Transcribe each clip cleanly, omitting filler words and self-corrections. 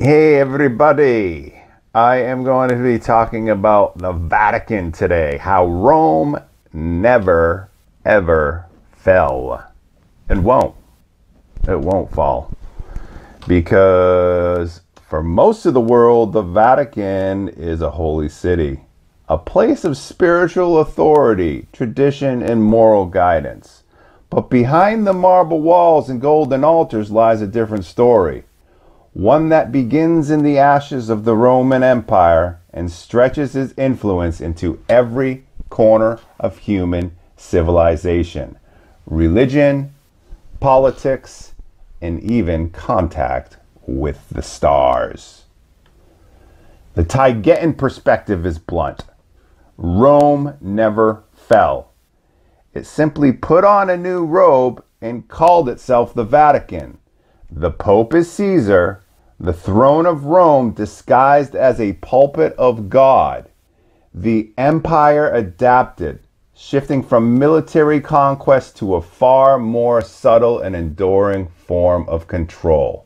Hey everybody, I am going to be talking about the Vatican today, how Rome never ever fell. It won't fall, because for most of the world the Vatican is a holy city, a place of spiritual authority, tradition, and moral guidance. But behind the marble walls and golden altars lies a different story. One that begins in the ashes of the Roman Empire and stretches its influence into every corner of human civilization, religion, politics, and even contact with the stars. The Taigetan perspective is blunt. Rome never fell. It simply put on a new robe and called itself the Vatican. The Pope is Caesar, the throne of Rome disguised as a pulpit of God. The empire adapted, shifting from military conquest to a far more subtle and enduring form of control: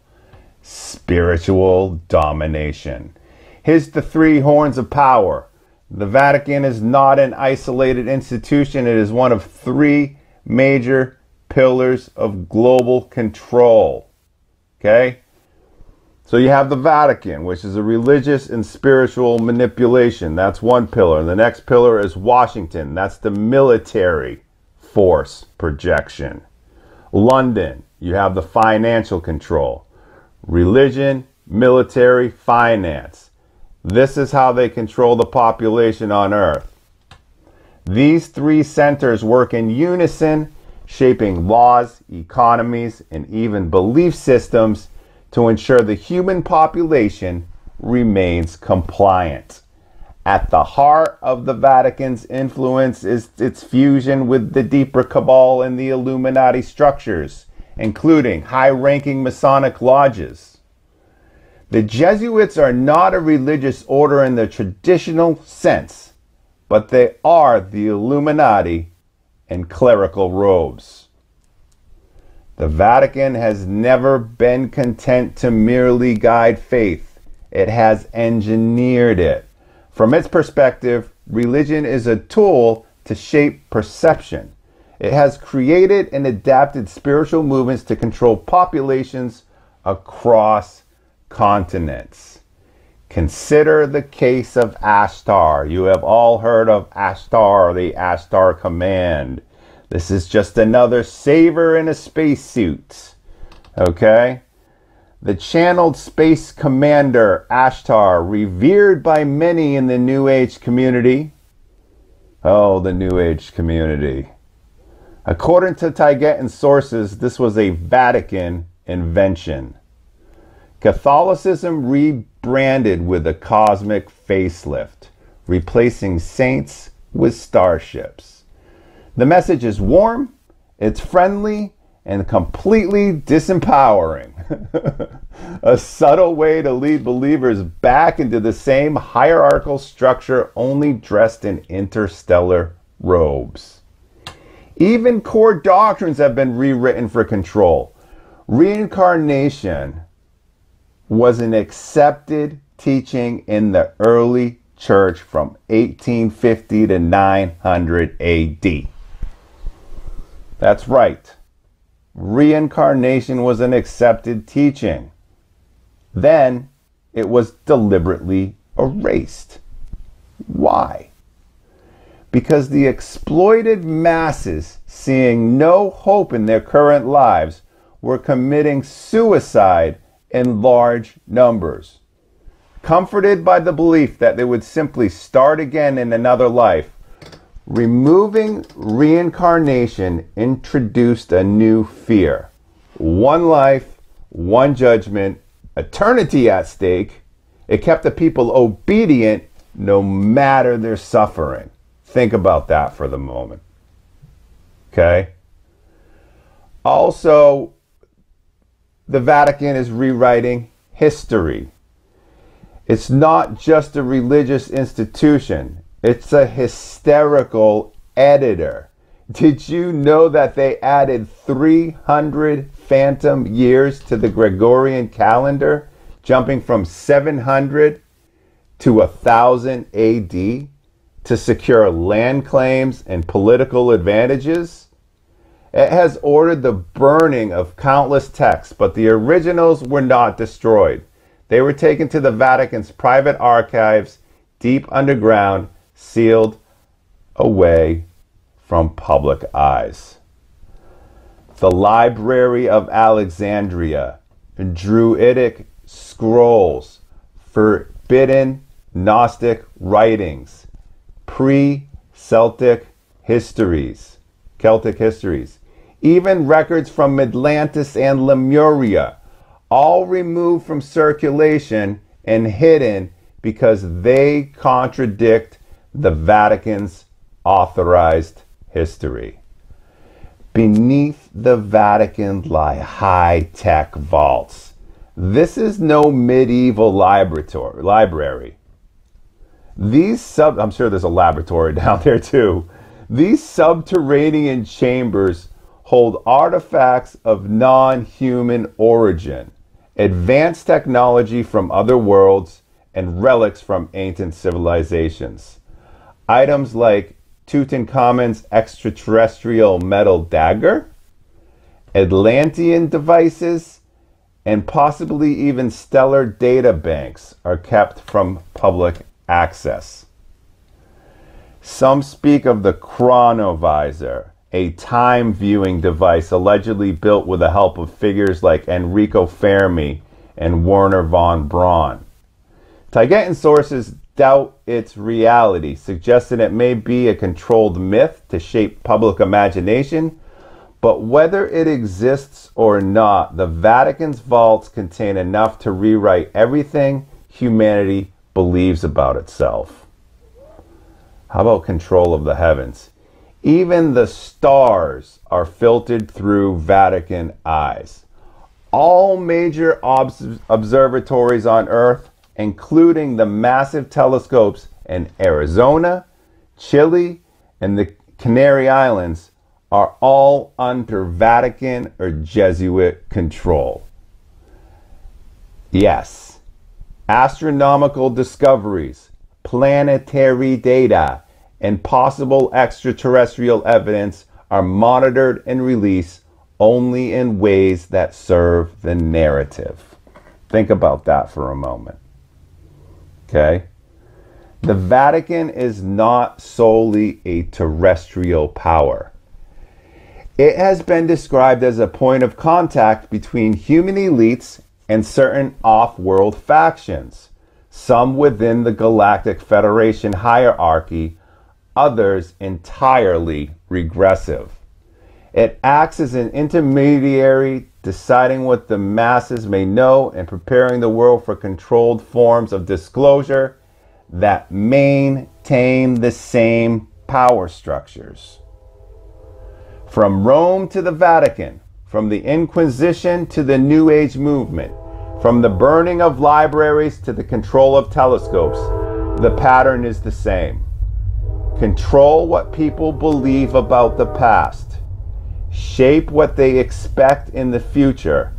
spiritual domination. Here's the three horns of power. The Vatican is not an isolated institution. It is one of three major pillars of global control. Okay? So you have the Vatican, which is a religious and spiritual manipulation. That's one pillar. The next pillar is Washington. That's the military force projection. London, you have the financial control. Religion, military, finance. This is how they control the population on Earth. These three centers work in unison, shaping laws, economies, and even belief systems to ensure the human population remains compliant. At the heart of the Vatican's influence is its fusion with the deeper cabal and the Illuminati structures, including high-ranking Masonic lodges. The Jesuits are not a religious order in the traditional sense, but they are the Illuminati in clerical robes. The Vatican has never been content to merely guide faith. It has engineered it. From its perspective, religion is a tool to shape perception. It has created and adapted spiritual movements to control populations across continents. Consider the case of Ashtar. You have all heard of Ashtar, the Ashtar Command. This is just another saver in a spacesuit. Okay? The channeled space commander Ashtar, revered by many in the New Age community. Oh, the New Age community. According to Taigetan sources, this was a Vatican invention. Catholicism rebranded with a cosmic facelift, replacing saints with starships. The message is warm, it's friendly, and completely disempowering. A subtle way to lead believers back into the same hierarchical structure, only dressed in interstellar robes. Even core doctrines have been rewritten for control. Reincarnation was an accepted teaching in the early church from 1850 to 900 AD. That's right. Reincarnation was an accepted teaching. Then it was deliberately erased. Why? Because the exploited masses, seeing no hope in their current lives, were committing suicide in large numbers. Comforted by the belief that they would simply start again in another life, removing reincarnation introduced a new fear. One life, one judgment, eternity at stake. It kept the people obedient no matter their suffering. Think about that for the moment. Okay? Also, the Vatican is rewriting history. It's not just a religious institution. It's a hysterical editor. Did you know that they added 300 phantom years to the Gregorian calendar jumping from 700 to 1000 AD to secure land claims and political advantages. It has ordered the burning of countless texts, but the originals were not destroyed. They were taken to the Vatican's private archives, deep underground, sealed away from public eyes. The Library of Alexandria, Druidic scrolls, forbidden Gnostic writings, pre-Celtic histories, Celtic histories, even records from Atlantis and Lemuria, all removed from circulation and hidden because they contradict the Vatican's authorized history. Beneath the Vatican lie high-tech vaults. This is no medieval library. I'm sure there's a laboratory down there too. These subterranean chambers hold artifacts of non-human origin, advanced technology from other worlds, and relics from ancient civilizations. Items like Tutankhamun's extraterrestrial metal dagger, Atlantean devices, and possibly even stellar data banks are kept from public access. Some speak of the chronovisor, a time viewing device allegedly built with the help of figures like Enrico Fermi and Werner von Braun. Taigetan sources doubt its reality, suggesting it may be a controlled myth to shape public imagination, but whether it exists or not, the Vatican's vaults contain enough to rewrite everything humanity believes about itself. How about control of the heavens? Even the stars are filtered through Vatican eyes. All major observatories on Earth, including the massive telescopes in Arizona, Chile, and the Canary Islands, are all under Vatican or Jesuit control. Yes, astronomical discoveries, planetary data, and possible extraterrestrial evidence are monitored and released only in ways that serve the narrative. Think about that for a moment. Okay? The Vatican is not solely a terrestrial power. It has been described as a point of contact between human elites and certain off-world factions, some within the Galactic Federation hierarchy, others entirely regressive. It acts as an intermediary, deciding what the masses may know and preparing the world for controlled forms of disclosure that maintain the same power structures. From Rome to the Vatican, from the Inquisition to the New Age movement, from the burning of libraries to the control of telescopes, the pattern is the same. Control what people believe about the past, shape what they expect in the future,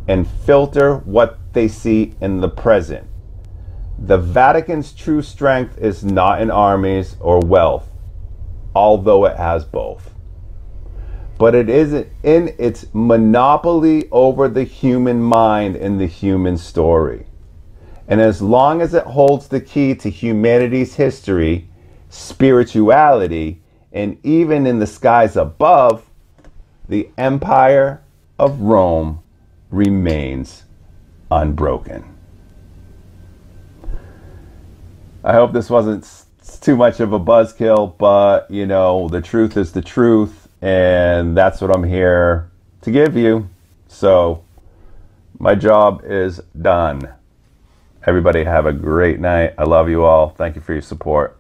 and filter what they see in the present. The Vatican's true strength is not in armies or wealth, although it has both. But it is in its monopoly over the human mind and the human story. And as long as it holds the key to humanity's history, spirituality, and even in the skies above, the Empire of Rome remains unbroken. I hope this wasn't too much of a buzzkill, but you know, the truth is the truth. And that's what I'm here to give you. So my job is done. Everybody have a great night. I love you all. Thank you for your support.